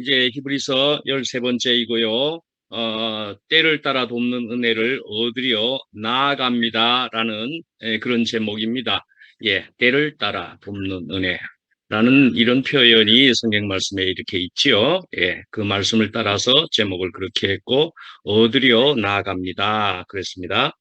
이제 히브리서 13번째이고요. 때를 따라 돕는 은혜를 얻으려 나아갑니다라는 그런 제목입니다. 예, 때를 따라 돕는 은혜라는 이런 표현이 성경 말씀에 이렇게 있지요. 예, 그 말씀을 따라서 제목을 그렇게 했고 얻으려 나아갑니다. 그랬습니다.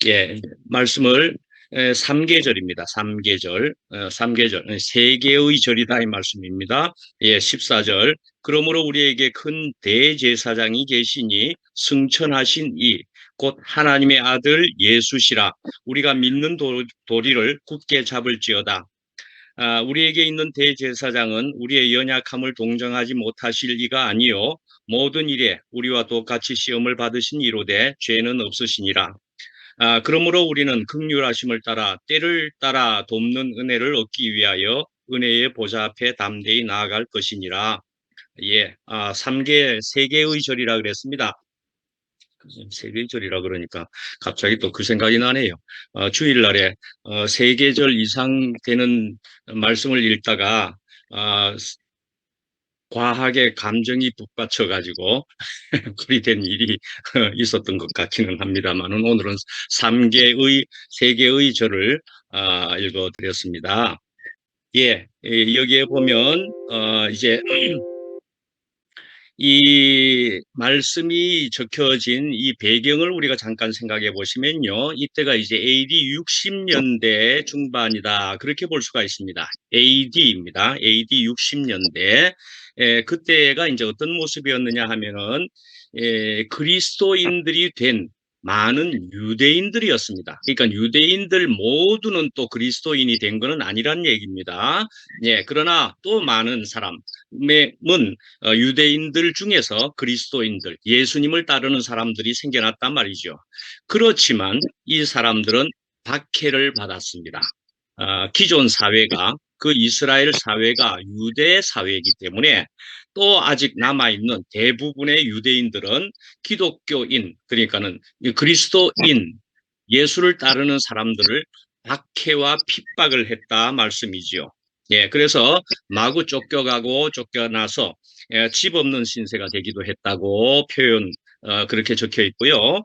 예, 말씀을 3계절입니다. 3계절, 3계절, 세 개의 절이다 이 말씀입니다. 예, 14절. 그러므로 우리에게 큰 대제사장이 계시니 승천하신 이 곧 하나님의 아들 예수시라. 우리가 믿는 도리를 굳게 잡을지어다. 우리에게 있는 대제사장은 우리의 연약함을 동정하지 못하실 이가 아니요 모든 일에 우리와 똑같이 시험을 받으신 이로되 죄는 없으시니라. 그러므로 우리는 긍휼하심을 따라 때를 따라 돕는 은혜를 얻기 위하여 은혜의 보좌 앞에 담대히 나아갈 것이니라. 예, 세 개의 절이라 그랬습니다. 세 개의 절이라 그러니까 갑자기 또 그 생각이 나네요. 주일날에 세 계절 이상 되는 말씀을 읽다가 과하게 감정이 북받쳐가지고 그리 된 일이 있었던 것 같기는 합니다만은 오늘은 세 개의 절을 읽어드렸습니다. 예, 여기에 보면 이제 이 말씀이 적혀진 이 배경을 우리가 잠깐 생각해 보시면요. 이때가 이제 AD 60년대 중반이다. 그렇게 볼 수가 있습니다. AD입니다. AD 60년대. 그때가 이제 어떤 모습이었느냐 하면은 그리스도인들이 된 많은 유대인들이었습니다. 그러니까 유대인들 모두는 또 그리스도인이 된 것은 아니란 얘기입니다. 예, 그러나 또 많은 사람은 유대인들 중에서 그리스도인들, 예수님을 따르는 사람들이 생겨났단 말이죠. 그렇지만 이 사람들은 박해를 받았습니다. 기존 사회가 그 이스라엘 사회가 유대 사회이기 때문에 또 아직 남아있는 대부분의 유대인들은 기독교인, 그러니까는 그리스도인, 예수를 따르는 사람들을 박해와 핍박을 했다 말씀이지요. 예, 그래서 마구 쫓겨가고 쫓겨나서 집 없는 신세가 되기도 했다고 표현 그렇게 적혀 있고요.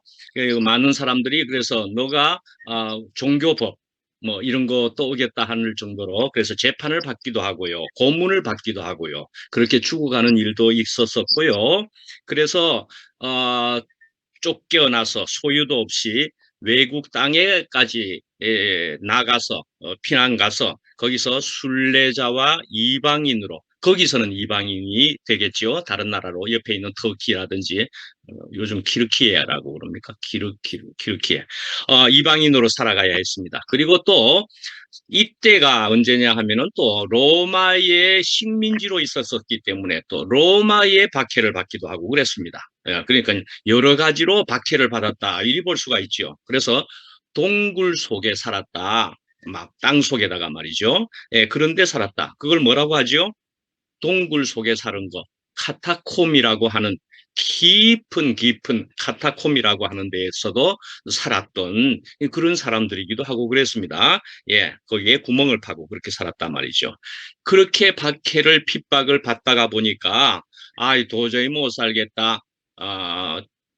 많은 사람들이 그래서 너가 종교법 뭐 이런 거 떠오겠다 하는 정도로 그래서 재판을 받기도 하고요. 고문을 받기도 하고요. 그렇게 죽어가는 일도 있었었고요. 그래서 쫓겨나서 소유도 없이 외국 땅에까지 나가서 피난 가서 거기서 순례자와 이방인으로 거기서는 이방인이 되겠죠. 다른 나라로 옆에 있는 터키라든지 요즘 키르키예라고 그럽니까? 키르키예. 이방인으로 살아가야 했습니다. 그리고 또 이때가 언제냐 하면은 또 로마의 식민지로 있었기 때문에 또 로마의 박해를 받기도 하고 그랬습니다. 그러니까 여러 가지로 박해를 받았다 이리 볼 수가 있죠. 그래서 동굴 속에 살았다. 막 땅 속에다가 말이죠. 그런데 살았다. 그걸 뭐라고 하죠? 동굴 속에 사는 거. 카타콤이라고 하는 깊은 카타콤이라고 하는 데에서도 살았던 그런 사람들이기도 하고 그랬습니다. 예, 거기에 구멍을 파고 그렇게 살았단 말이죠. 그렇게 박해를 핍박을 받다가 보니까 도저히 못 살겠다.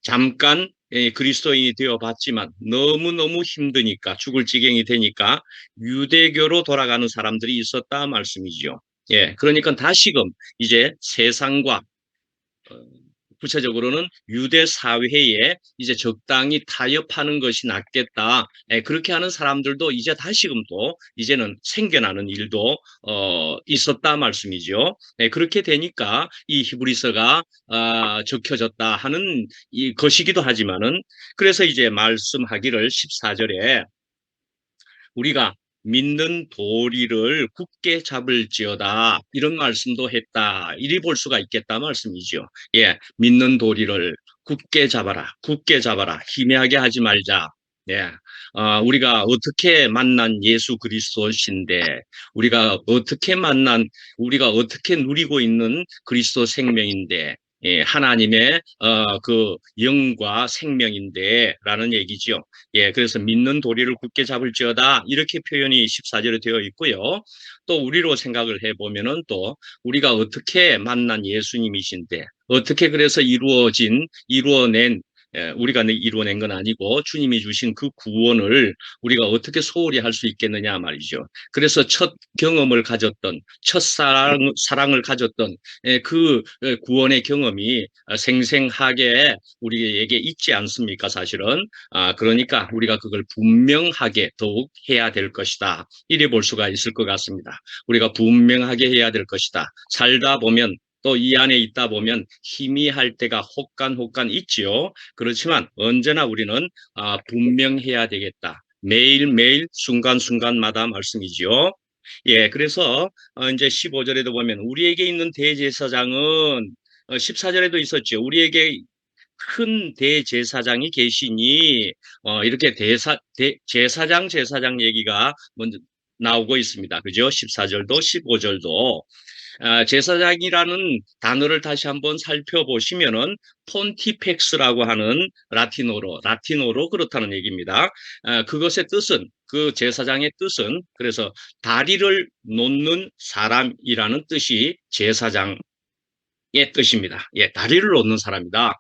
잠깐 그리스도인이 되어 봤지만 너무너무 힘드니까 죽을 지경이 되니까 유대교로 돌아가는 사람들이 있었다 말씀이죠. 예, 그러니까 다시금 이제 세상과 구체적으로는 유대 사회에 이제 적당히 타협하는 것이 낫겠다. 그렇게 하는 사람들도 이제 다시금 또 이제는 생겨나는 일도 있었다 말씀이죠. 그렇게 되니까 이 히브리서가 적혀졌다 하는 이 것이기도 하지만은 그래서 이제 말씀하기를 14절에 우리가 믿는 도리를 굳게 잡을지어다 이런 말씀도 했다. 이리 볼 수가 있겠다 말씀이죠. 예, 믿는 도리를 굳게 잡아라. 굳게 잡아라. 희미하게 하지 말자. 예, 우리가 어떻게 만난 예수 그리스도신데 우리가 어떻게 누리고 있는 그리스도 생명인데 예, 하나님의 그 영과 생명인데라는 얘기죠. 예, 그래서 믿는 도리를 굳게 잡을지어다 이렇게 표현이 14절에 되어 있고요. 또 우리로 생각을 해보면은 또 우리가 어떻게 만난 예수님이신데 어떻게 그래서 이루어낸 우리가 이루어낸 건 아니고 주님이 주신 그 구원을 우리가 어떻게 소홀히 할 수 있겠느냐 말이죠. 그래서 첫 경험을 가졌던 첫 사랑을 가졌던 그 구원의 경험이 생생하게 우리에게 있지 않습니까, 사실은. 그러니까 우리가 그걸 분명하게 더욱 해야 될 것이다. 이래 볼 수가 있을 것 같습니다. 우리가 분명하게 해야 될 것이다. 살다 보면 또 이 안에 있다 보면 희미할 때가 혹간 있지요. 그렇지만 언제나 우리는 분명해야 되겠다. 매일매일 순간순간마다 말씀이지요. 예, 그래서 이제 15절에도 보면 우리에게 있는 대제사장은 14절에도 있었죠. 우리에게 큰 대제사장이 계시니 이렇게 제사장 얘기가 먼저 나오고 있습니다. 그죠? 14절도 15절도 제사장이라는 단어를 다시 한번 살펴보시면은 폰티펙스라고 하는 라틴어로 그렇다는 얘기입니다. 그것의 뜻은 그 제사장의 뜻은 그래서 다리를 놓는 사람이라는 뜻이 제사장의 뜻입니다. 예, 다리를 놓는 사람이다.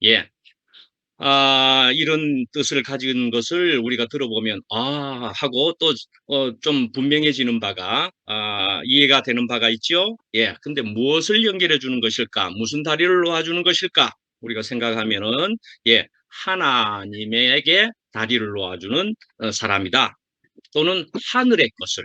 예, 이런 뜻을 가진 것을 우리가 들어보면, 하고 또, 좀 분명해지는 바가, 이해가 되는 바가 있죠? 예. 근데 무엇을 연결해 주는 것일까? 무슨 다리를 놓아주는 것일까? 우리가 생각하면은, 예, 하나님에게 다리를 놓아주는 사람이다. 또는 하늘의 것을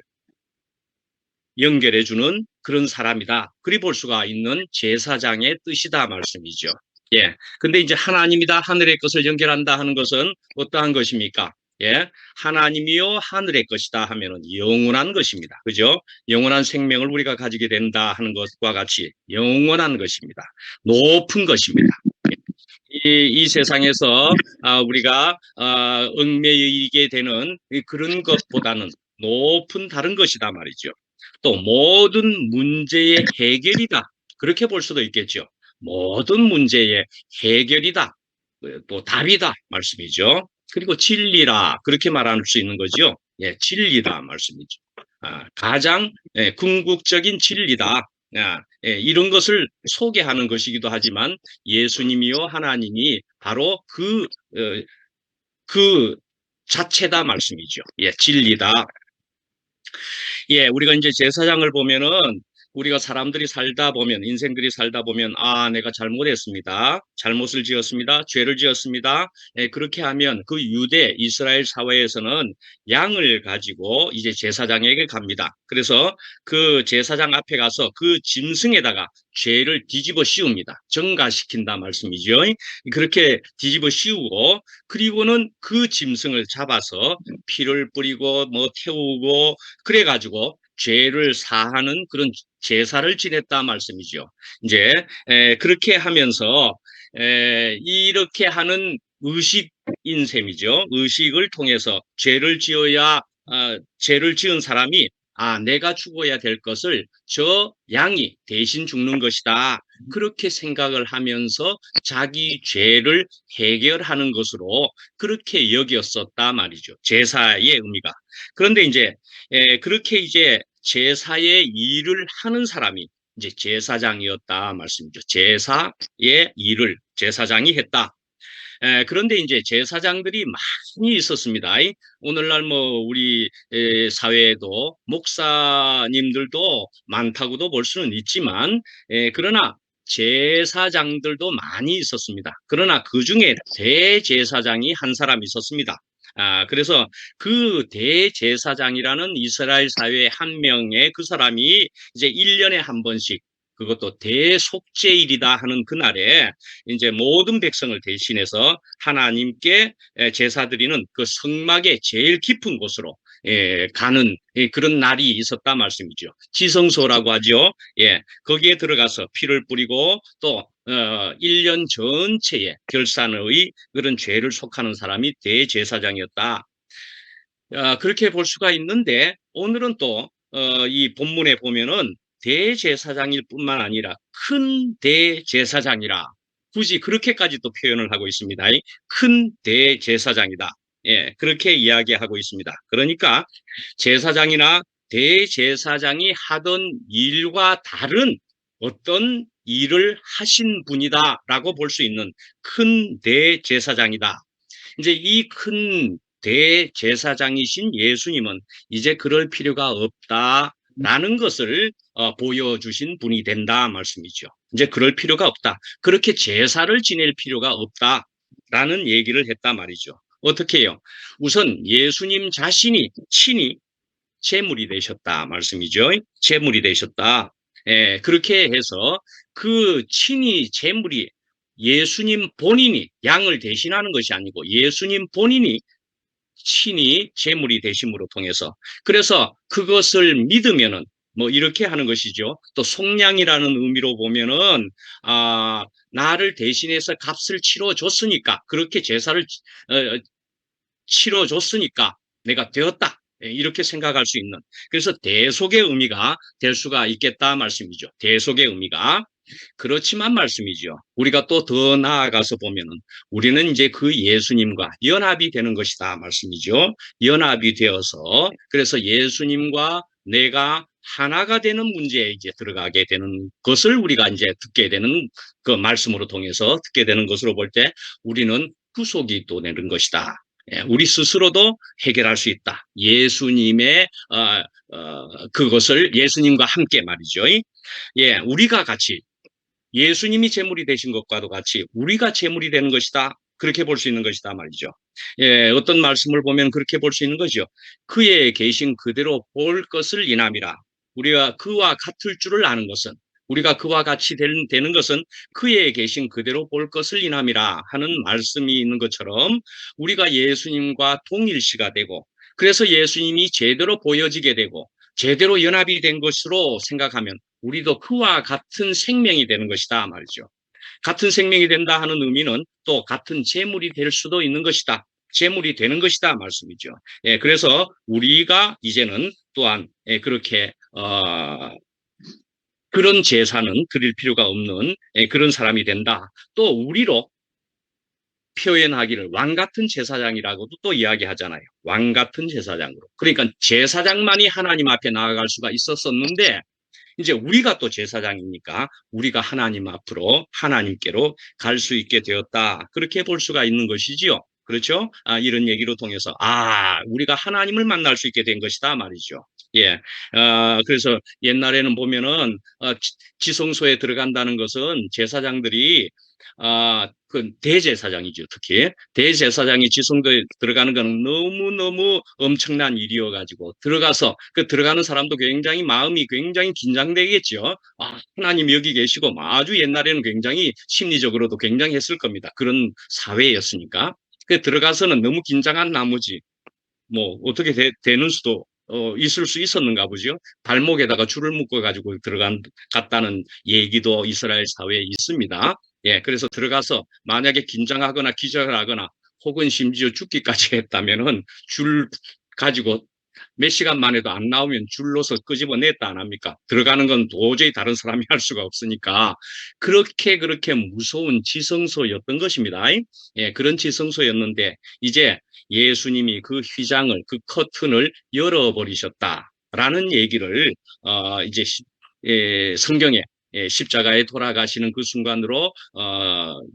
연결해 주는 그런 사람이다. 그리 볼 수가 있는 제사장의 뜻이다 말씀이죠. 예. 근데 이제 하나님이다, 하늘의 것을 연결한다 하는 것은 어떠한 것입니까? 예. 하나님이요, 하늘의 것이다 하면은 영원한 것입니다. 그죠? 영원한 생명을 우리가 가지게 된다 하는 것과 같이 영원한 것입니다. 높은 것입니다. 이 세상에서 우리가 얽매이게 되는 그런 것보다는 높은 다른 것이다 말이죠. 또 모든 문제의 해결이다. 그렇게 볼 수도 있겠죠. 모든 문제의 해결이다. 또 답이다 말씀이죠. 그리고 진리라 그렇게 말할 수 있는 거죠. 예, 진리다 말씀이죠. 가장 궁극적인 진리다. 이런 것을 소개하는 것이기도 하지만 예수님이요 하나님이 바로 그 자체다 말씀이죠. 예, 진리다. 예, 우리가 이제 제사장을 보면은 우리가 사람들이 살다 보면 인생들이 살다 보면 내가 잘못했습니다. 잘못을 지었습니다. 죄를 지었습니다. 예, 그렇게 하면 그 유대 이스라엘 사회에서는 양을 가지고 이제 제사장에게 갑니다. 그래서 그 제사장 앞에 가서 그 짐승에다가 죄를 뒤집어 씌웁니다. 정가시킨다 말씀이죠. 그렇게 뒤집어 씌우고 그리고는 그 짐승을 잡아서 피를 뿌리고 뭐 태우고 그래가지고 죄를 사하는 그런 제사를 지냈다 말씀이죠. 이제 그렇게 하면서 이렇게 하는 의식인 셈이죠. 의식을 통해서 죄를 지은 사람이 내가 죽어야 될 것을 저 양이 대신 죽는 것이다. 그렇게 생각을 하면서 자기 죄를 해결하는 것으로 그렇게 여겼었다 말이죠. 제사의 의미가. 그런데 이제 그렇게 이제 제사의 일을 하는 사람이 이제 제사장이었다 말씀이죠. 제사의 일을 제사장이 했다. 그런데 이제 제사장들이 많이 있었습니다. 오늘날 뭐 우리 사회에도 목사님들도 많다고도 볼 수는 있지만 그러나 제사장들도 많이 있었습니다. 그러나 그 중에 대제사장이 한 사람 있었습니다. 그래서 그 대제사장이라는 이스라엘 사회의 한 명의 그 사람이 이제 1년에 한 번씩 그것도 대속죄일이다 하는 그날에 이제 모든 백성을 대신해서 하나님께 제사 드리는 그 성막의 제일 깊은 곳으로 가는 그런 날이 있었다 말씀이죠. 지성소라고 하죠. 예, 거기에 들어가서 피를 뿌리고 또 1년 전체의 결산의 그런 죄를 속하는 사람이 대제사장이었다. 그렇게 볼 수가 있는데 오늘은 또 이 본문에 보면은 대제사장일 뿐만 아니라 큰 대제사장이라 굳이 그렇게까지 또 표현을 하고 있습니다. 큰 대제사장이다. 예, 그렇게 이야기하고 있습니다. 그러니까 제사장이나 대제사장이 하던 일과 다른 어떤 일을 하신 분이다라고 볼 수 있는 큰 대제사장이다. 이제 이 큰 대제사장이신 예수님은 이제 그럴 필요가 없다라는 것을 보여주신 분이 된다 말씀이죠. 이제 그럴 필요가 없다. 그렇게 제사를 지낼 필요가 없다라는 얘기를 했단 말이죠. 어떻게 해요? 우선 예수님 자신이 친히 제물이 되셨다 말씀이죠. 제물이 되셨다. 예, 그렇게 해서 그 친히 제물이 예수님 본인이 양을 대신하는 것이 아니고 예수님 본인이 친히 제물이 되심으로 통해서 그래서 그것을 믿으면은 뭐 이렇게 하는 것이죠. 또 속량이라는 의미로 보면은 나를 대신해서 값을 치러줬으니까 그렇게 제사를 치러줬으니까 내가 되었다. 이렇게 생각할 수 있는 그래서 대속의 의미가 될 수가 있겠다 말씀이죠. 대속의 의미가 그렇지만 말씀이죠. 우리가 또 더 나아가서 보면은 우리는 이제 그 예수님과 연합이 되는 것이다 말씀이죠. 연합이 되어서 그래서 예수님과 내가 하나가 되는 문제에 이제 들어가게 되는 것을 우리가 이제 듣게 되는 그 말씀으로 통해서 듣게 되는 것으로 볼 때 우리는 구속이 또 되는 것이다. 우리 스스로도 해결할 수 있다. 예수님의 그것을 예수님과 함께 말이죠. 예, 우리가 같이 예수님이 제물이 되신 것과도 같이 우리가 제물이 되는 것이다. 그렇게 볼 수 있는 것이다 말이죠. 예, 어떤 말씀을 보면 그렇게 볼 수 있는 거죠. 그의 계신 그대로 볼 것을 인함이라. 우리가 그와 같을 줄을 아는 것은 우리가 그와 같이 되는 것은 그의 계신 그대로 볼 것을 인함이라 하는 말씀이 있는 것처럼 우리가 예수님과 동일시가 되고 그래서 예수님이 제대로 보여지게 되고 제대로 연합이 된 것으로 생각하면 우리도 그와 같은 생명이 되는 것이다 말이죠. 같은 생명이 된다 하는 의미는 또 같은 제물이 될 수도 있는 것이다. 제물이 되는 것이다 말씀이죠. 예, 그래서 우리가 이제는 또한 그렇게 그런 제사는 드릴 필요가 없는 그런 사람이 된다. 또 우리로 표현하기를 왕 같은 제사장이라고도 또 이야기하잖아요. 왕 같은 제사장으로. 그러니까 제사장만이 하나님 앞에 나아갈 수가 있었었는데 이제 우리가 또 제사장이니까 우리가 하나님 앞으로 하나님께로 갈 수 있게 되었다. 그렇게 볼 수가 있는 것이지요. 그렇죠? 이런 얘기로 통해서 우리가 하나님을 만날 수 있게 된 것이다 말이죠. 예. 그래서 옛날에는 보면은 지성소에 들어간다는 것은 제사장들이 그 대제사장이죠. 특히 대제사장이 지성소에 들어가는 건 너무너무 엄청난 일이어가지고 들어가서 그 들어가는 사람도 굉장히 마음이 굉장히 긴장되겠죠. 하나님 여기 계시고 아주 옛날에는 굉장히 심리적으로도 굉장히 했을 겁니다. 그런 사회였으니까. 그 들어가서는 너무 긴장한 나머지 뭐 어떻게 되는 수도 있을 수 있었는가 보죠. 발목에다가 줄을 묶어 가지고 갔다는 얘기도 이스라엘 사회에 있습니다. 예, 그래서 들어가서 만약에 긴장하거나 기절을 하거나 혹은 심지어 죽기까지 했다면은 줄 가지고 몇 시간 만에도 안 나오면 줄로서 끄집어냈다 안 합니까? 들어가는 건 도저히 다른 사람이 할 수가 없으니까 그렇게 무서운 지성소였던 것입니다. 예, 그런 지성소였는데 이제 예수님이 그 휘장을 그 커튼을 열어버리셨다라는 얘기를 이제 성경에 십자가에 돌아가시는 그 순간으로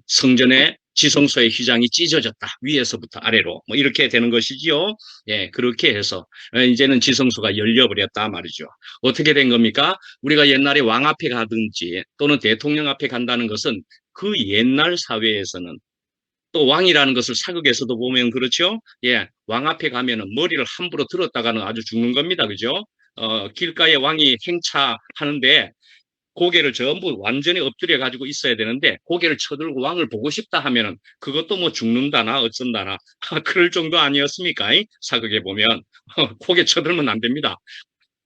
성전의 지성소의 휘장이 찢어졌다. 위에서부터 아래로 뭐 이렇게 되는 것이지요. 예, 그렇게 해서 이제는 지성소가 열려버렸다 말이죠. 어떻게 된 겁니까? 우리가 옛날에 왕 앞에 가든지 또는 대통령 앞에 간다는 것은 그 옛날 사회에서는 또 왕이라는 것을 사극에서도 보면 그렇죠. 예, 왕 앞에 가면은 머리를 함부로 들었다가는 아주 죽는 겁니다. 그죠? 길가에 왕이 행차하는데 고개를 전부 완전히 엎드려 가지고 있어야 되는데 고개를 쳐들고 왕을 보고 싶다 하면은 그것도 뭐 죽는다나 어쩐다나 그럴 정도 아니었습니까? 사극에 보면 고개 쳐들면 안 됩니다.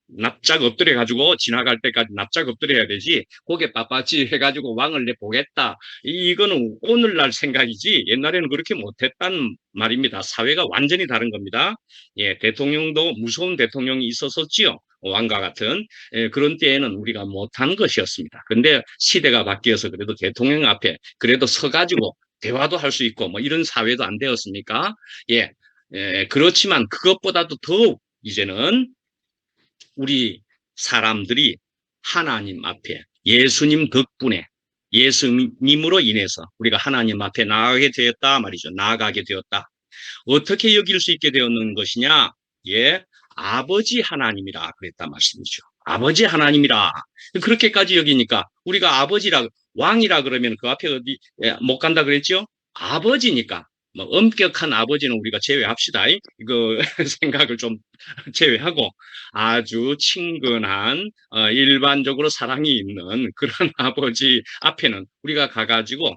납작 엎드려 가지고 지나갈 때까지 납작 엎드려야 되지 고개 빳빳이 해가지고 왕을 내 보겠다 이거는 오늘날 생각이지 옛날에는 그렇게 못했단 말입니다. 사회가 완전히 다른 겁니다. 예, 대통령도 무서운 대통령이 있었었지요. 왕과 같은 그런 때에는 우리가 못한 것이었습니다. 근데 시대가 바뀌어서 그래도 대통령 앞에 그래도 서가지고 대화도 할 수 있고 뭐 이런 사회도 안 되었습니까? 예, 그렇지만 그것보다도 더욱 이제는 우리 사람들이 하나님 앞에 예수님 덕분에 예수님으로 인해서 우리가 하나님 앞에 나아가게 되었다 말이죠. 나아가게 되었다. 어떻게 여길 수 있게 되었는 것이냐? 예, 아버지 하나님이라 그랬다 말씀이죠. 아버지 하나님이라. 그렇게까지 여기니까 우리가 아버지라 왕이라 그러면 그 앞에 어디 못 간다 그랬죠? 아버지니까. 뭐 엄격한 아버지는 우리가 제외합시다. 이거 생각을 좀 제외하고 아주 친근한 일반적으로 사랑이 있는 그런 아버지 앞에는 우리가 가가지고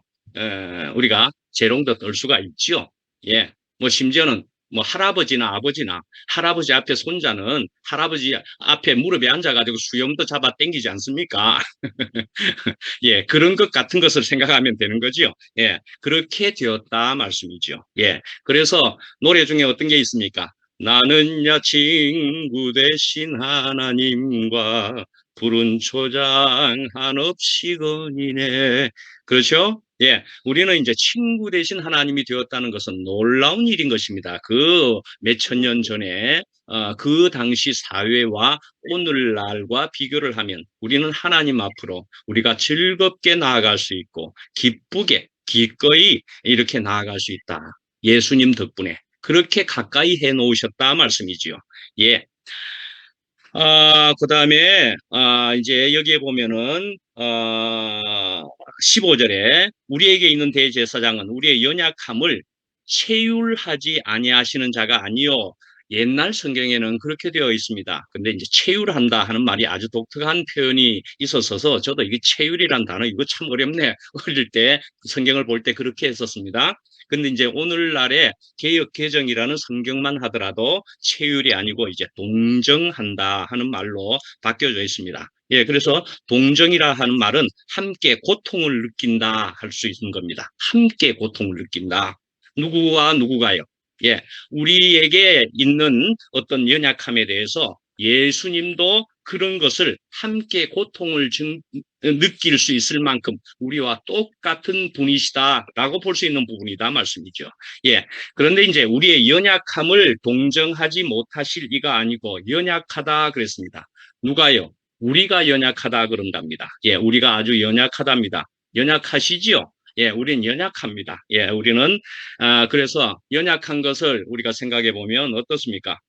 우리가 재롱도 떨 수가 있죠. 예. 뭐 심지어는 뭐 할아버지나 아버지나 할아버지 앞에 손자는 할아버지 앞에 무릎에 앉아가지고 수염도 잡아 당기지 않습니까? 예, 그런 것 같은 것을 생각하면 되는 거죠. 예, 그렇게 되었다 말씀이죠. 예, 그래서 노래 중에 어떤 게 있습니까? 나는야 친구 대신 하나님과 푸른 초장 한없이 거니네. 그렇죠? 예, 우리는 이제 친구 대신 하나님이 되었다는 것은 놀라운 일인 것입니다. 그 몇천 년 전에 그 당시 사회와 오늘날과 비교를 하면 우리는 하나님 앞으로 우리가 즐겁게 나아갈 수 있고 기쁘게 기꺼이 이렇게 나아갈 수 있다. 예수님 덕분에 그렇게 가까이 해 놓으셨다 말씀이지요. 예. 그 다음에, 이제 여기에 보면은, 15절에 우리에게 있는 대제사장은 우리의 연약함을 체휼하지 아니하시는 자가 아니요. 옛날 성경에는 그렇게 되어 있습니다. 근데 이제 체휼한다 하는 말이 아주 독특한 표현이 있었어서 저도 이게 체휼이란 단어 이거 참 어렵네. 어릴 때 성경을 볼 때 그렇게 했었습니다. 근데 이제 오늘날에 개역 개정이라는 성경만 하더라도 체휼이 아니고 이제 동정한다 하는 말로 바뀌어져 있습니다. 예, 그래서 동정이라 하는 말은 함께 고통을 느낀다 할 수 있는 겁니다. 함께 고통을 느낀다. 누구와 누구가요? 예, 우리에게 있는 어떤 연약함에 대해서 예수님도 그런 것을 함께 고통을 느낄 수 있을 만큼 우리와 똑같은 분이시다라고 볼 수 있는 부분이다 말씀이죠. 예. 그런데 이제 우리의 연약함을 동정하지 못하실 이가 아니고 연약하다 그랬습니다. 누가요? 우리가 연약하다 그런답니다. 예, 우리가 아주 연약하답니다. 연약하시지요? 예, 우리는 연약합니다. 예, 우리는 그래서 연약한 것을 우리가 생각해 보면 어떻습니까?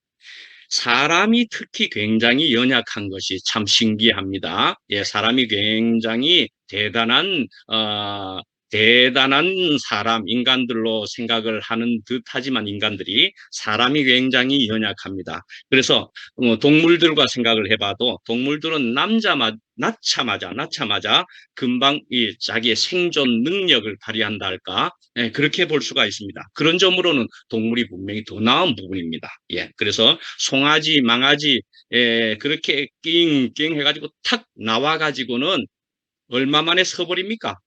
사람이 특히 굉장히 연약한 것이 참 신기합니다. 예, 사람이 굉장히 대단한 사람, 인간들로 생각을 하는 듯 하지만 인간들이 사람이 굉장히 연약합니다. 그래서 동물들과 생각을 해봐도 동물들은 낳자마자 금방 이 자기의 생존 능력을 발휘한다 할까? 예, 그렇게 볼 수가 있습니다. 그런 점으로는 동물이 분명히 더 나은 부분입니다. 예, 그래서 송아지, 망아지, 그렇게 낑낑 해가지고 탁 나와가지고는 얼마 만에 서버립니까?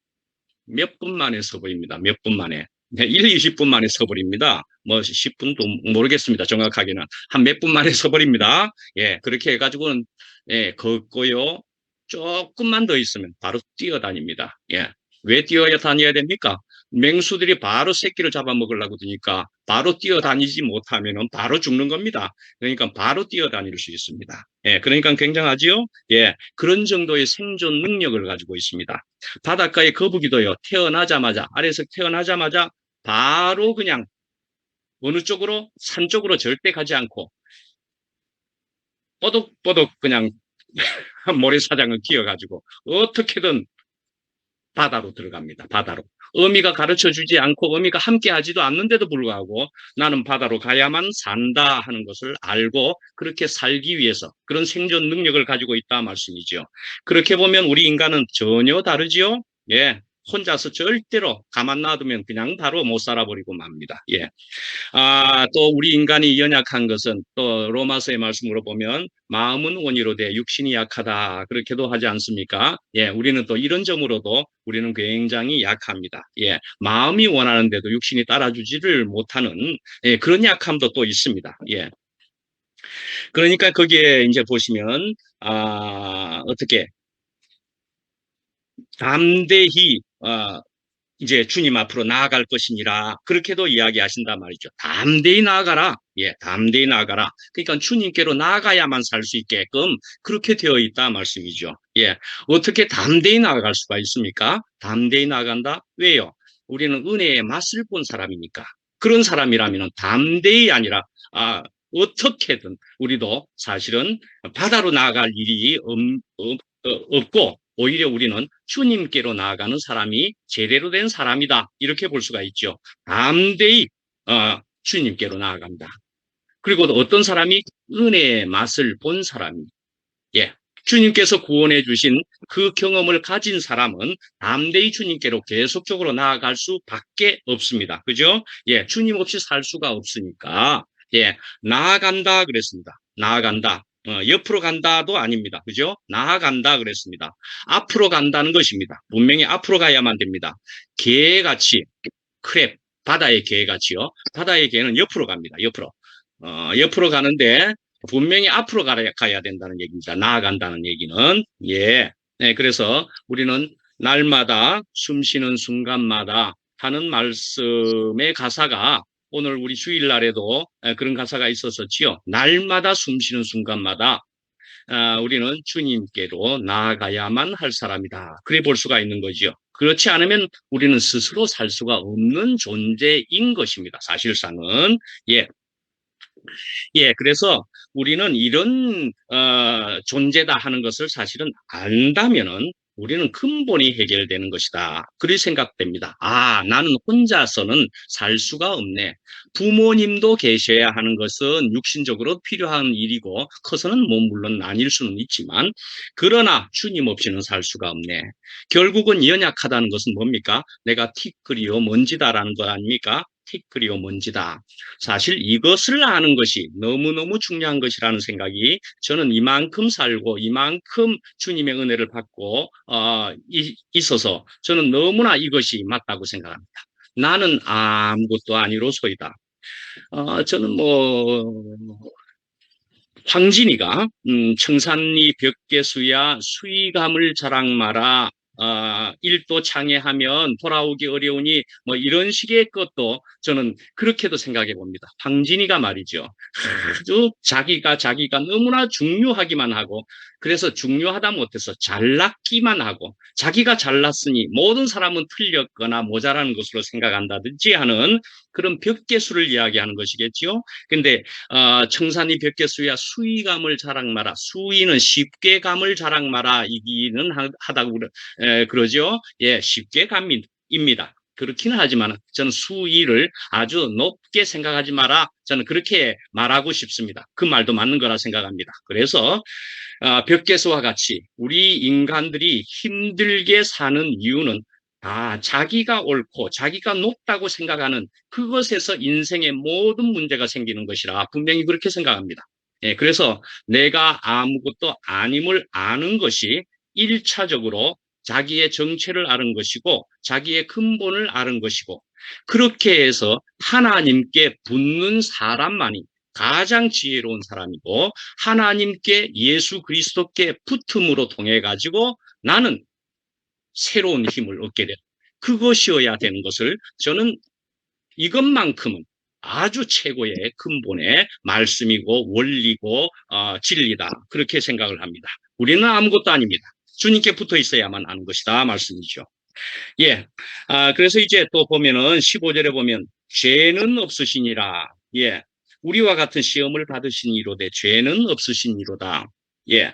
몇 분 만에 서버립니다. 몇 분 만에. 1, 20분 만에 서버립니다. 뭐 10분도 모르겠습니다. 정확하게는. 한 몇 분 만에 서버립니다. 예, 그렇게 해가지고는 예, 걷고요. 조금만 더 있으면 바로 뛰어다닙니다. 예. 왜 뛰어다녀야 됩니까? 맹수들이 바로 새끼를 잡아먹으려고 드니까 바로 뛰어다니지 못하면 바로 죽는 겁니다. 그러니까 바로 뛰어다닐 수 있습니다. 예, 그러니까 굉장하지요? 예, 그런 정도의 생존 능력을 가지고 있습니다. 바닷가의 거북이도요, 아래에서 태어나자마자 바로 그냥 어느 쪽으로? 산 쪽으로 절대 가지 않고 뽀득뽀득 그냥 모래사장을 끼어가지고 어떻게든 바다로 들어갑니다. 바다로. 어미가 가르쳐 주지 않고 어미가 함께 하지도 않는데도 불구하고 나는 바다로 가야만 산다 하는 것을 알고 그렇게 살기 위해서 그런 생존 능력을 가지고 있다 말씀이죠. 그렇게 보면 우리 인간은 전혀 다르지요. 예. 혼자서 절대로 가만 놔두면 그냥 바로 못 살아버리고 맙니다. 예. 또 우리 인간이 연약한 것은 또 로마서의 말씀으로 보면 마음은 원이로되 육신이 약하다. 그렇게도 하지 않습니까? 예, 우리는 또 이런 점으로도 우리는 굉장히 약합니다. 예, 마음이 원하는데도 육신이 따라주지를 못하는 그런 약함도 또 있습니다. 예. 그러니까 거기에 이제 보시면, 어떻게, 담대히, 이제 주님 앞으로 나아갈 것이니라. 그렇게도 이야기하신단 말이죠. 담대히 나아가라. 예, 담대히 나아가라. 그러니까 주님께로 나아가야만 살 수 있게끔 그렇게 되어 있다 말씀이죠. 예, 어떻게 담대히 나아갈 수가 있습니까? 담대히 나아간다? 왜요? 우리는 은혜의 맛을 본 사람이니까. 그런 사람이라면 담대히 아니라, 어떻게든 우리도 사실은 바다로 나아갈 일이 없고, 오히려 우리는 주님께로 나아가는 사람이 제대로 된 사람이다. 이렇게 볼 수가 있죠. 담대히 주님께로 나아간다. 그리고 어떤 사람이 은혜의 맛을 본 사람이, 예, 주님께서 구원해 주신 그 경험을 가진 사람은 담대히 주님께로 계속적으로 나아갈 수밖에 없습니다. 그죠? 예, 주님 없이 살 수가 없으니까, 예, 나아간다 그랬습니다. 나아간다. 옆으로 간다도 아닙니다. 그죠? 나아간다 그랬습니다. 앞으로 간다는 것입니다. 분명히 앞으로 가야만 됩니다. 개같이, 크랩, 바다의 개같이요. 바다의 개는 옆으로 갑니다. 옆으로. 옆으로 가는데 분명히 앞으로 가야 된다는 얘기입니다. 나아간다는 얘기는. 예. 네, 그래서 우리는 날마다 숨 쉬는 순간마다 하는 말씀의 가사가 오늘 우리 주일날에도 그런 가사가 있었었지요. 날마다 숨 쉬는 순간마다 우리는 주님께로 나아가야만 할 사람이다. 그래 볼 수가 있는 거죠. 그렇지 않으면 우리는 스스로 살 수가 없는 존재인 것입니다. 사실상은. 예. 예, 그래서 우리는 이런 존재다 하는 것을 사실은 안다면은 우리는 근본이 해결되는 것이다. 그렇게 생각됩니다. 나는 혼자서는 살 수가 없네. 부모님도 계셔야 하는 것은 육신적으로 필요한 일이고 커서는 뭐 물론 아닐 수는 있지만 그러나 주님 없이는 살 수가 없네. 결국은 연약하다는 것은 뭡니까? 내가 티끌이요 먼지다라는 것 아닙니까? 티끌이요 먼지다. 사실 이것을 아는 것이 너무너무 중요한 것이라는 생각이 저는 이만큼 살고 이만큼 주님의 은혜를 받고 있어서 저는 너무나 이것이 맞다고 생각합니다. 나는 아무것도 아니로소이다. 저는 황진이가 청산리 벽계수야 수위감을 자랑 마라. 일도 장애하면 돌아오기 어려우니 뭐 이런 식의 것도 저는 그렇게도 생각해 봅니다. 황진이가 말이죠. 아주 자기가 너무나 중요하기만 하고 그래서 중요하다 못해서 잘났기만 하고 자기가 잘났으니 모든 사람은 틀렸거나 모자라는 것으로 생각한다든지 하는 그런 벽계수를 이야기하는 것이겠죠. 근데 청산리 벽계수야 수위감을 자랑 마라. 수위는 쉽게 감을 자랑 마라. 이기는 하다고 그러죠. 예, 쉽게 감입니다. 그렇기는 하지만 저는 수위를 아주 높게 생각하지 마라. 저는 그렇게 말하고 싶습니다. 그 말도 맞는 거라 생각합니다. 그래서 벽계수와 같이 우리 인간들이 힘들게 사는 이유는 자기가 옳고 자기가 높다고 생각하는 그것에서 인생의 모든 문제가 생기는 것이라 분명히 그렇게 생각합니다. 예, 그래서 내가 아무것도 아님을 아는 것이 1차적으로 자기의 정체를 아는 것이고 자기의 근본을 아는 것이고 그렇게 해서 하나님께 붙는 사람만이 가장 지혜로운 사람이고 하나님께 예수 그리스도께 붙음으로 통해 가지고 나는 새로운 힘을 얻게 되는 그것이어야 되는 것을 저는 이것만큼은 아주 최고의 근본의 말씀이고 원리고 진리다 그렇게 생각을 합니다. 우리는 아무것도 아닙니다. 주님께 붙어 있어야만 하는 것이다 말씀이죠. 예, 그래서 이제 또 보면은 15절에 보면 죄는 없으시니라. 예, 우리와 같은 시험을 받으신 이로되 죄는 없으신 이로다. 예,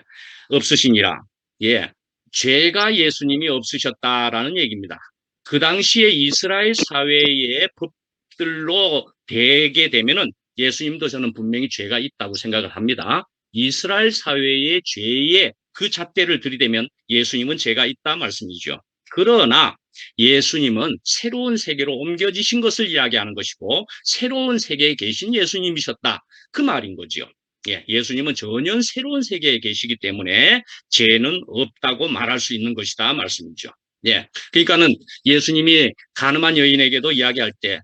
없으시니라. 예, 죄가 예수님이 없으셨다라는 얘기입니다. 그 당시에 이스라엘 사회의 법들로 되게 되면은 예수님도 저는 분명히 죄가 있다고 생각을 합니다. 이스라엘 사회의 죄의 그 잣대를 들이대면 예수님은 죄가 있다 말씀이죠. 그러나 예수님은 새로운 세계로 옮겨지신 것을 이야기하는 것이고 새로운 세계에 계신 예수님이셨다. 그 말인 거죠. 예, 예수님은 전혀 새로운 세계에 계시기 때문에 죄는 없다고 말할 수 있는 것이다 말씀이죠. 예, 그러니까는 예수님이 가늠한 여인에게도 이야기할 때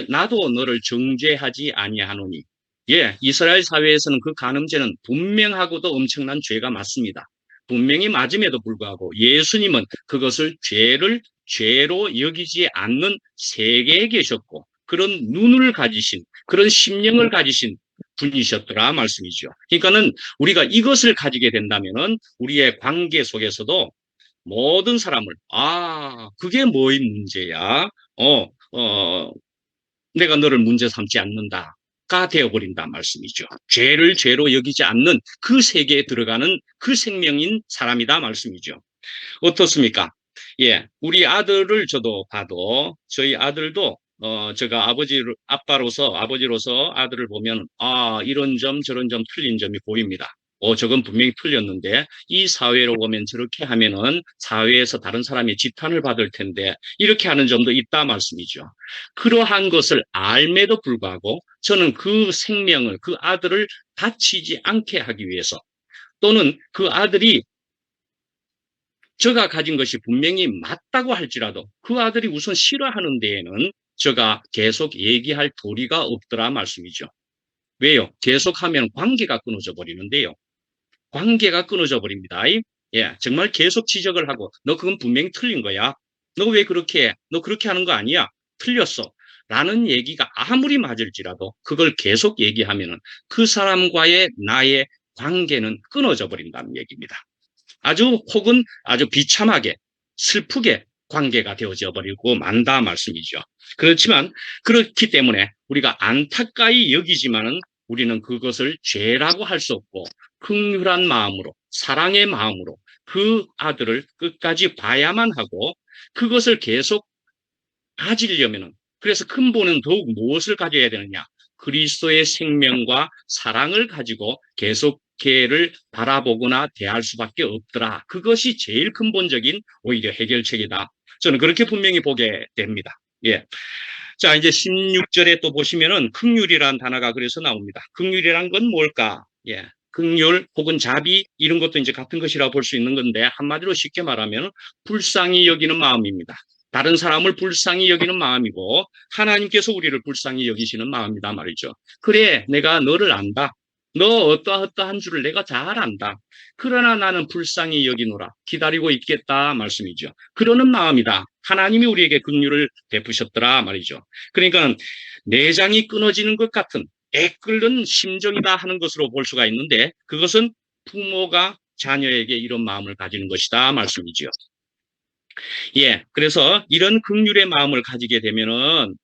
나도 너를 정죄하지 아니하노니 예, 이스라엘 사회에서는 그 간음죄는 분명하고도 엄청난 죄가 맞습니다. 분명히 맞음에도 불구하고 예수님은 그것을 죄로 여기지 않는 세계에 계셨고 그런 눈을 가지신 그런 심령을 가지신 분이셨더라 말씀이죠. 그러니까는 우리가 이것을 가지게 된다면은 우리의 관계 속에서도 모든 사람을 그게 뭐의 문제야? 내가 너를 문제 삼지 않는다가 되어버린다 말씀이죠. 죄를 죄로 여기지 않는 그 세계에 들어가는 그 생명인 사람이다 말씀이죠. 어떻습니까? 예, 우리 아들을 저도 봐도 저희 아들도 제가 아버지로서 아들을 보면 이런 점 저런 점 틀린 점이 보입니다. 저건 분명히 틀렸는데 이 사회로 보면 저렇게 하면은 사회에서 다른 사람이 지탄을 받을 텐데 이렇게 하는 점도 있다 말씀이죠. 그러한 것을 알매도 불구하고 저는 그 생명을 그 아들을 다치지 않게 하기 위해서 또는 그 아들이 저가 가진 것이 분명히 맞다고 할지라도 그 아들이 우선 싫어하는 데에는 저가 계속 얘기할 도리가 없더라 말씀이죠. 왜요? 계속하면 관계가 끊어져 버리는데요. 관계가 끊어져 버립니다. 예, 정말 계속 지적을 하고 너 그건 분명히 틀린 거야. 너 왜 그렇게 해? 너 그렇게 하는 거 아니야? 틀렸어. 라는 얘기가 아무리 맞을지라도 그걸 계속 얘기하면은 그 사람과의 나의 관계는 끊어져 버린다는 얘기입니다. 혹은 아주 비참하게 슬프게 관계가 되어져 버리고 만다 말씀이죠. 그렇지만 그렇기 때문에 우리가 안타까이 여기지만은 우리는 그것을 죄라고 할 수 없고 긍휼한 마음으로 사랑의 마음으로 그 아들을 끝까지 봐야만 하고 그것을 계속 가지려면은 그래서 근본은 더욱 무엇을 가져야 되느냐? 그리스도의 생명과 사랑을 가지고 계속 걔를 바라보거나 대할 수밖에 없더라. 그것이 제일 근본적인 오히려 해결책이다. 저는 그렇게 분명히 보게 됩니다. 예. 자, 이제 16절에 또 보시면은 긍휼이라는 단어가 그래서 나옵니다. 긍휼이란 건 뭘까? 예. 긍휼 혹은 자비 이런 것도 이제 같은 것이라고 볼 수 있는 건데 한마디로 쉽게 말하면 불쌍히 여기는 마음입니다. 다른 사람을 불쌍히 여기는 마음이고 하나님께서 우리를 불쌍히 여기시는 마음이다 말이죠. 그래, 내가 너를 안다. 너 어떠한 줄을 내가 잘 안다. 그러나 나는 불쌍히 여기노라. 기다리고 있겠다 말씀이죠. 그러는 마음이다. 하나님이 우리에게 긍휼을 베푸셨더라 말이죠. 그러니까 내장이 끊어지는 것 같은 애끓는 심정이다 하는 것으로 볼 수가 있는데 그것은 부모가 자녀에게 이런 마음을 가지는 것이다 말씀이죠. 예, 그래서 이런 긍휼의 마음을 가지게 되면은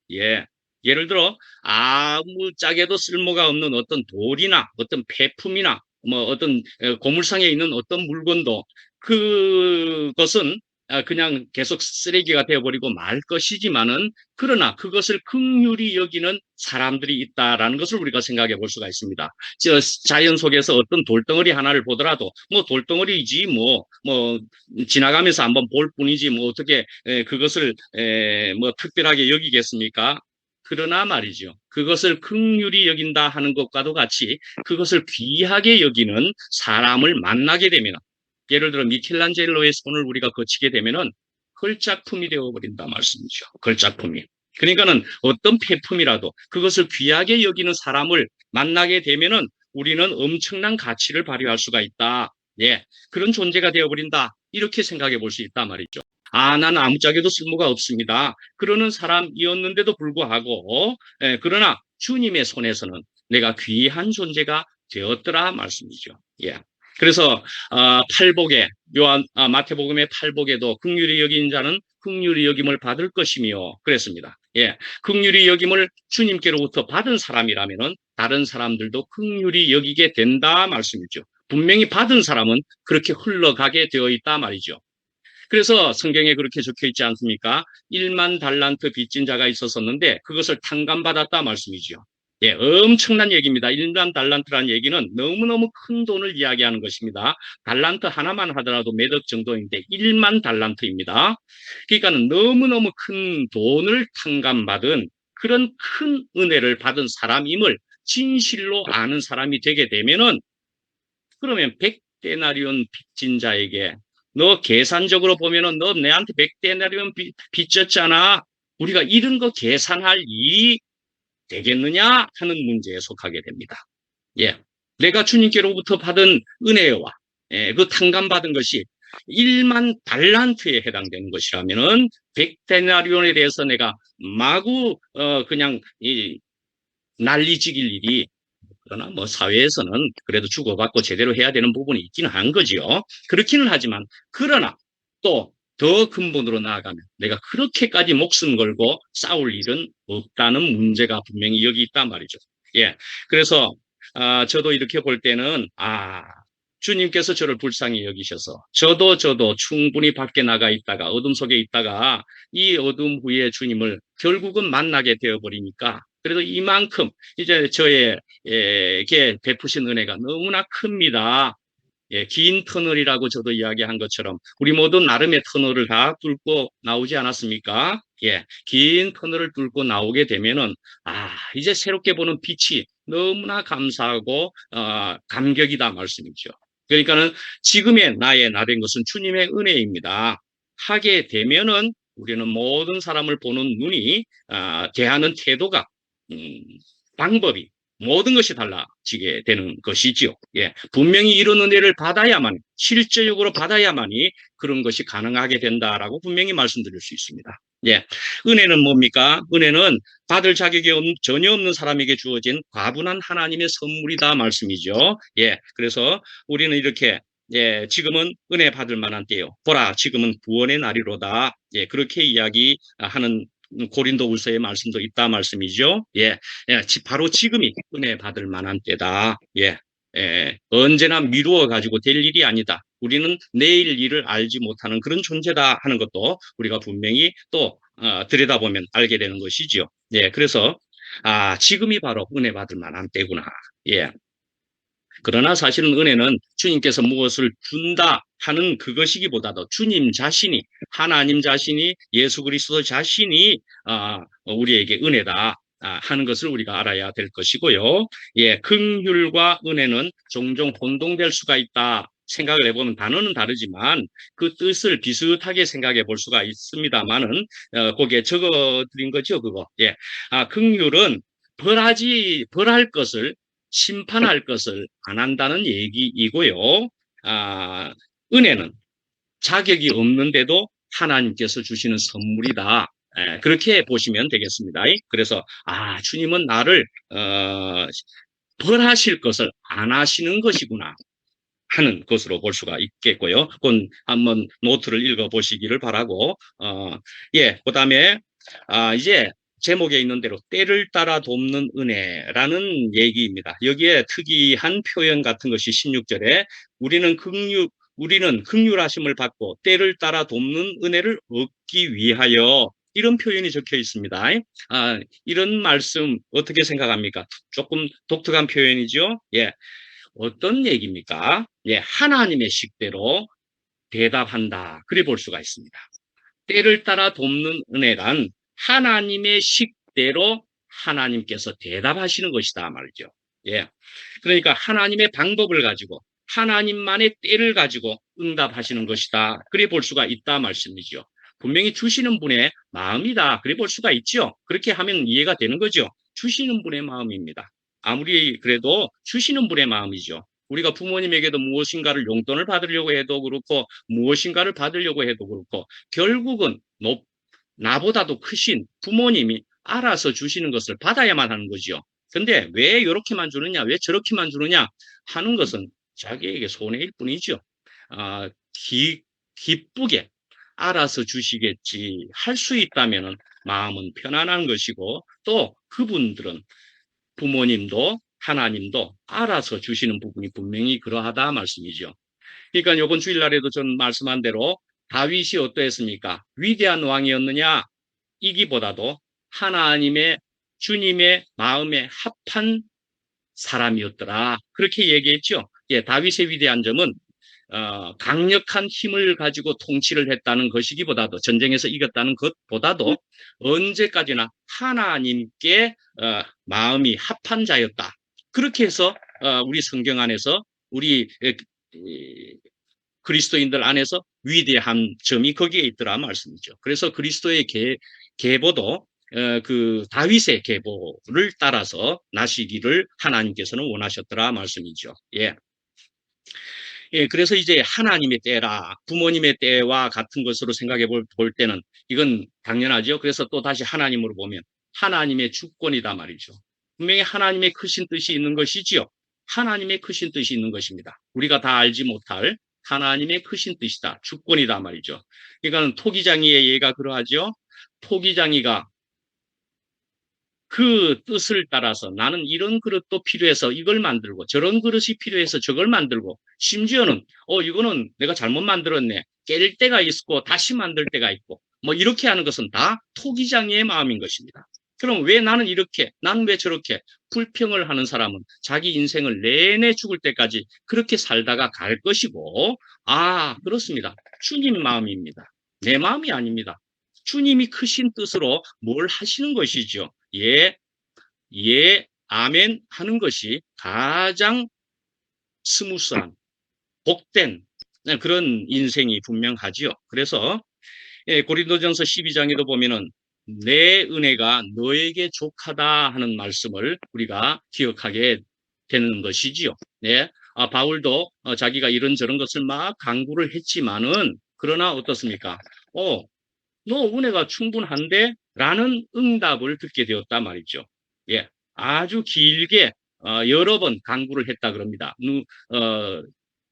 예를 들어 아무짝에도 쓸모가 없는 어떤 돌이나 어떤 폐품이나 뭐 어떤 고물상에 있는 어떤 물건도 그것은 그냥 계속 쓰레기가 되어버리고 말 것이지만은 그러나 그것을 긍휼히 여기는 사람들이 있다라는 것을 우리가 생각해 볼 수가 있습니다. 자연 속에서 어떤 돌덩어리 하나를 보더라도 뭐 돌덩어리지 뭐 지나가면서 한번 볼 뿐이지 뭐 어떻게 그것을 뭐 특별하게 여기겠습니까? 그러나 말이죠. 그것을 긍휼히 여긴다 하는 것과도 같이 그것을 귀하게 여기는 사람을 만나게 되면 예를 들어 미켈란젤로의 손을 우리가 거치게 되면은 걸작품이 되어버린다 말씀이죠. 걸작품이. 그러니까는 어떤 폐품이라도 그것을 귀하게 여기는 사람을 만나게 되면은 우리는 엄청난 가치를 발휘할 수가 있다. 예, 그런 존재가 되어버린다. 이렇게 생각해 볼 수 있단 말이죠. 나는 아무짝에도 쓸모가 없습니다. 그러는 사람이었는데도 불구하고, 그러나 주님의 손에서는 내가 귀한 존재가 되었더라 말씀이죠. 예. 그래서 팔복에 마태복음의 팔복에도 긍휼히 여긴 자는 긍휼히 여김을 받을 것이며 그랬습니다. 예, 긍휼히 여김을 주님께로부터 받은 사람이라면은 다른 사람들도 긍휼히 여기게 된다 말씀이죠. 분명히 받은 사람은 그렇게 흘러가게 되어 있다 말이죠. 그래서 성경에 그렇게 적혀 있지 않습니까? 1만 달란트 빚진 자가 있었었는데 그것을 탕감받았다 말씀이죠. 예, 엄청난 얘기입니다. 1만 달란트라는 얘기는 너무너무 큰 돈을 이야기하는 것입니다. 달란트 하나만 하더라도 몇 억 정도인데 1만 달란트입니다. 그러니까 너무너무 큰 돈을 탕감받은 그런 큰 은혜를 받은 사람임을 진실로 아는 사람이 되게 되면은 그러면 100데나리온 빚진 자에게 너 계산적으로 보면은 너 내한테 100데나리온 빚졌잖아. 우리가 이런 거 계산할 일이 되겠느냐 하는 문제에 속하게 됩니다. 예. 내가 주님께로부터 받은 은혜와 그 탕감받은 것이 1만 달란트에 해당되는 것이라면은 100데나리온에 대해서 내가 마구 그냥 난리지길 일이, 그러나 뭐 사회에서는 그래도 주고받고 제대로 해야 되는 부분이 있기는 한 거지요. 그렇기는 하지만 그러나 또 더 근본으로 나아가면 내가 그렇게까지 목숨 걸고 싸울 일은 없다는 문제가 분명히 여기 있단 말이죠. 예. 그래서 저도 이렇게 볼 때는 주님께서 저를 불쌍히 여기셔서 저도 충분히 밖에 나가 있다가 어둠 속에 있다가 이 어둠 후에 주님을 결국은 만나게 되어버리니까 그래도 이만큼 이제 저에게 베푸신 은혜가 너무나 큽니다. 예, 긴 터널이라고 저도 이야기한 것처럼 우리 모두 나름의 터널을 다 뚫고 나오지 않았습니까? 예, 긴 터널을 뚫고 나오게 되면은 이제 새롭게 보는 빛이 너무나 감사하고 감격이다 말씀이죠. 그러니까는 지금의 나의 나된 것은 주님의 은혜입니다. 하게 되면은 우리는 모든 사람을 보는 눈이 대하는 태도가 방법이 모든 것이 달라지게 되는 것이지요. 예, 분명히 이런 은혜를 받아야만, 실제적으로 받아야만이 그런 것이 가능하게 된다라고 분명히 말씀드릴 수 있습니다. 예, 은혜는 뭡니까? 은혜는 받을 자격이 전혀 없는 사람에게 주어진 과분한 하나님의 선물이다 말씀이죠. 예, 그래서 우리는 이렇게 지금은 은혜 받을 만한 때요. 보라, 지금은 구원의 날이로다. 예, 그렇게 이야기하는 고린도후서의 말씀도 있다 말씀이죠. 예, 바로 지금이 은혜 받을 만한 때다. 예, 언제나 미루어 가지고 될 일이 아니다. 우리는 내일 일을 알지 못하는 그런 존재다 하는 것도 우리가 분명히 또 들여다보면 알게 되는 것이지요. 예, 그래서 지금이 바로 은혜 받을 만한 때구나. 예. 그러나 사실은 은혜는 주님께서 무엇을 준다 하는 그것이기보다도 주님 자신이, 하나님 자신이, 예수 그리스도 자신이 우리에게 은혜다 하는 것을 우리가 알아야 될 것이고요. 예, 긍휼과 은혜는 종종 혼동될 수가 있다. 생각을 해보면 단어는 다르지만 그 뜻을 비슷하게 생각해 볼 수가 있습니다만은 거기에 적어드린 거죠, 그거. 예, 긍휼은 벌할 것을, 심판할 것을 안 한다는 얘기이고요. 은혜는 자격이 없는데도 하나님께서 주시는 선물이다. 그렇게 보시면 되겠습니다. 그래서 주님은 나를 벌하실 것을 안 하시는 것이구나 하는 것으로 볼 수가 있겠고요. 그건 한번 노트를 읽어보시기를 바라고 그다음에 이제 제목에 있는 대로 때를 따라 돕는 은혜라는 얘기입니다. 여기에 특이한 표현 같은 것이 16절에 우리는 긍휼하심을 받고 때를 따라 돕는 은혜를 얻기 위하여, 이런 표현이 적혀 있습니다. 이런 말씀 어떻게 생각합니까? 조금 독특한 표현이죠. 예, 어떤 얘기입니까? 예, 하나님의 식대로 대답한다. 그래 볼 수가 있습니다. 때를 따라 돕는 은혜란 하나님의 식대로 하나님께서 대답하시는 것이다 말이죠. 예. 그러니까 하나님의 방법을 가지고 하나님만의 때를 가지고 응답하시는 것이다. 그래 볼 수가 있다 말씀이죠. 분명히 주시는 분의 마음이다. 그래 볼 수가 있죠. 그렇게 하면 이해가 되는 거죠. 주시는 분의 마음입니다. 아무리 그래도 주시는 분의 마음이죠. 우리가 부모님에게도 무엇인가를 용돈을 받으려고 해도 그렇고 무엇인가를 받으려고 해도 그렇고 결국은 나보다도 크신 부모님이 알아서 주시는 것을 받아야만 하는 거죠. 근데 왜 이렇게만 주느냐, 왜 저렇게만 주느냐 하는 것은 자기에게 손해일 뿐이죠. 기쁘게 알아서 주시겠지 할 수 있다면 마음은 편안한 것이고, 또 그분들은 부모님도 하나님도 알아서 주시는 부분이 분명히 그러하다 말씀이죠. 그러니까 이번 주일날에도 전 말씀한 대로 다윗이 어떠했습니까? 위대한 왕이었느냐? 이기보다도 하나님의, 주님의 마음에 합한 사람이었더라. 그렇게 얘기했죠. 예, 다윗의 위대한 점은 강력한 힘을 가지고 통치를 했다는 것이기보다도, 전쟁에서 이겼다는 것보다도 언제까지나 하나님께 마음이 합한 자였다. 그렇게 해서 우리 성경 안에서 우리 그리스도인들 안에서 위대한 점이 거기에 있더라 말씀이죠. 그래서 그리스도의 계보도 그 다윗의 계보를 따라서 나시기를 하나님께서는 원하셨더라 말씀이죠. 예. 예, 그래서 이제 하나님의 때라 부모님의 때와 같은 것으로 생각해 볼 때는 이건 당연하죠. 그래서 또 다시 하나님으로 보면 하나님의 주권이다 말이죠. 분명히 하나님의 크신 뜻이 있는 것이지요. 하나님의 크신 뜻이 있는 것입니다. 우리가 다 알지 못할 하나님의 크신 뜻이다. 주권이다 말이죠. 그러니까 토기장이의 예가 그러하죠. 토기장이가 그 뜻을 따라서 나는 이런 그릇도 필요해서 이걸 만들고 저런 그릇이 필요해서 저걸 만들고 심지어는 이거는 내가 잘못 만들었네. 깰 때가 있고 다시 만들 때가 있고 뭐 이렇게 하는 것은 다 토기장이의 마음인 것입니다. 그럼 왜 나는 이렇게 나는 왜 저렇게 불평을 하는 사람은 자기 인생을 내내 죽을 때까지 그렇게 살다가 갈 것이고 그렇습니다. 주님 마음입니다. 내 마음이 아닙니다. 주님이 크신 뜻으로 뭘 하시는 것이죠. 예, 예, 아멘 하는 것이 가장 스무스한, 복된 그런 인생이 분명하지요. 그래서 고린도전서 12장에도 보면은 내 은혜가 너에게 족하다 하는 말씀을 우리가 기억하게 되는 것이지요. 네. 바울도 자기가 이런저런 것을 막 강구를 했지만은 그러나 어떻습니까? 너 은혜가 충분한데? 라는 응답을 듣게 되었단 말이죠. 예, 아주 길게 여러 번 강구를 했다 그럽니다.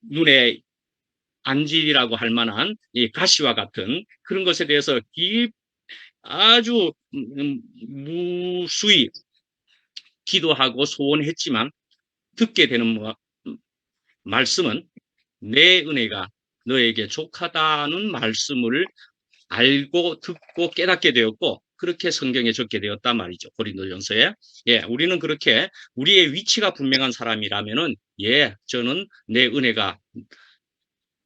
눈에 안질이라고 할 만한 이 가시와 같은 그런 것에 대해서 아주 무수히 기도하고 소원했지만 듣게 되는 말씀은 내 은혜가 너에게 족하다는 말씀을 알고 듣고 깨닫게 되었고 그렇게 성경에 적게 되었단 말이죠. 고린도전서에. 예, 우리는 그렇게 우리의 위치가 분명한 사람이라면은 저는 내 은혜가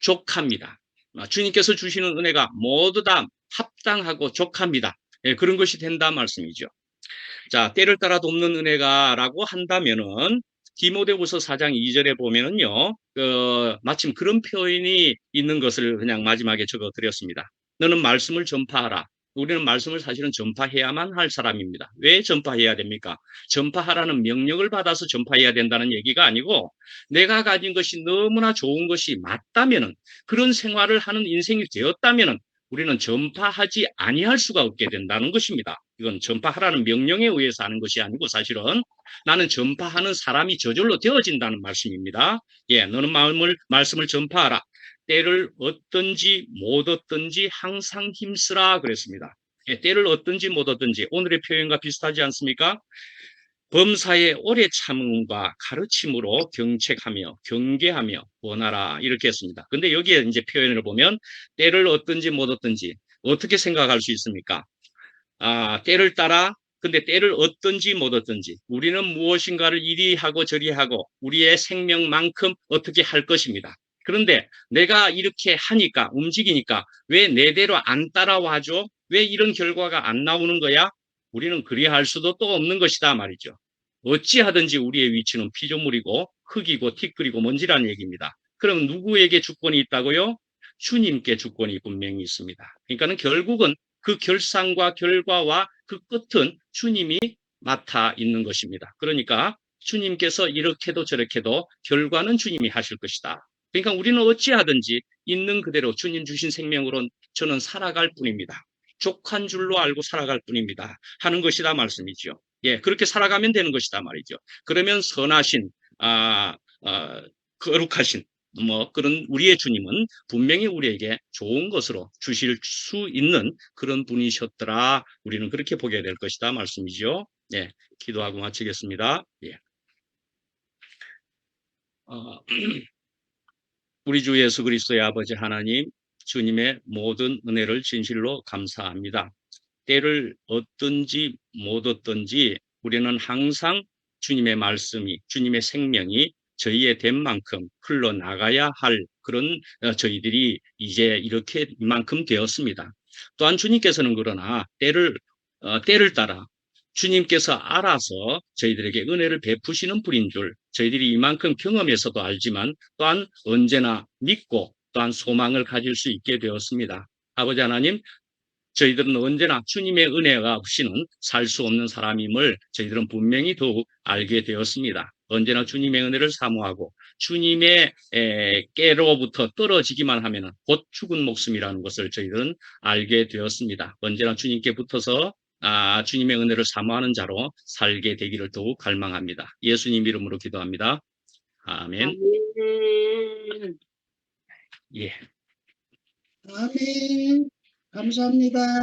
족합니다. 주님께서 주시는 은혜가 모두 다 합당하고 족합니다. 예, 그런 것이 된다 말씀이죠. 자, 때를 따라 돕는 은혜가라고 한다면은 디모데후서 4장 2절에 보면은요, 마침 그런 표현이 있는 것을 그냥 마지막에 적어 드렸습니다. 너는 말씀을 전파하라. 우리는 말씀을 사실은 전파해야만 할 사람입니다. 왜 전파해야 됩니까? 전파하라는 명령을 받아서 전파해야 된다는 얘기가 아니고 내가 가진 것이 너무나 좋은 것이 맞다면은 그런 생활을 하는 인생이 되었다면은 우리는 전파하지 아니할 수가 없게 된다는 것입니다. 이건 전파하라는 명령에 의해서 하는 것이 아니고 사실은 나는 전파하는 사람이 저절로 되어진다는 말씀입니다. 예, 너는 말씀을 전파하라. 때를 얻든지 못 얻든지 항상 힘쓰라 그랬습니다. 예, 때를 얻든지 못 얻든지 오늘의 표현과 비슷하지 않습니까? 범사의 오래 참음과 가르침으로 경책하며 경계하며 원하라 이렇게 했습니다. 근데 여기에 이제 표현을 보면 때를 얻든지 못 얻든지 어떻게 생각할 수 있습니까? 때를 따라 근데 때를 얻든지 못 얻든지 우리는 무엇인가를 이리 하고 저리 하고 우리의 생명만큼 어떻게 할 것입니다. 그런데 내가 이렇게 하니까 움직이니까 왜 내대로 안 따라와줘? 왜 이런 결과가 안 나오는 거야? 우리는 그리할 수도 또 없는 것이다 말이죠. 어찌하든지 우리의 위치는 피조물이고 흙이고 티끌이고 먼지라는 얘기입니다. 그럼 누구에게 주권이 있다고요? 주님께 주권이 분명히 있습니다. 그러니까는 결국은 그 결산과 결과와 그 끝은 주님이 맡아 있는 것입니다. 그러니까 주님께서 이렇게도 저렇게도 결과는 주님이 하실 것이다. 그러니까 우리는 어찌하든지 있는 그대로 주님 주신 생명으로 저는 살아갈 뿐입니다. 족한 줄로 알고 살아갈 뿐입니다. 하는 것이다 말씀이죠. 예, 그렇게 살아가면 되는 것이다 말이죠. 그러면 선하신, 거룩하신, 그런 우리의 주님은 분명히 우리에게 좋은 것으로 주실 수 있는 그런 분이셨더라. 우리는 그렇게 보게 될 것이다 말씀이죠. 예, 기도하고 마치겠습니다. 예. 우리 주 예수 그리스도의 아버지 하나님, 주님의 모든 은혜를 진실로 감사합니다. 때를 얻든지 못 얻든지 우리는 항상 주님의 말씀이, 주님의 생명이 저희의 된 만큼 흘러나가야 할 그런 저희들이 이제 이렇게 이만큼 되었습니다. 또한 주님께서는 그러나 때를 따라 주님께서 알아서 저희들에게 은혜를 베푸시는 분인 줄 저희들이 이만큼 경험해서도 알지만 또한 언제나 믿고 또한 소망을 가질 수 있게 되었습니다. 아버지 하나님, 저희들은 언제나 주님의 은혜가 없이는 살 수 없는 사람임을 저희들은 분명히 더욱 알게 되었습니다. 언제나 주님의 은혜를 사모하고 주님의 깨로부터 떨어지기만 하면 곧 죽은 목숨이라는 것을 저희들은 알게 되었습니다. 언제나 주님께 붙어서 주님의 은혜를 사모하는 자로 살게 되기를 더욱 갈망합니다. 예수님 이름으로 기도합니다. 아멘. 아멘. 예. 아멘. 감사합니다.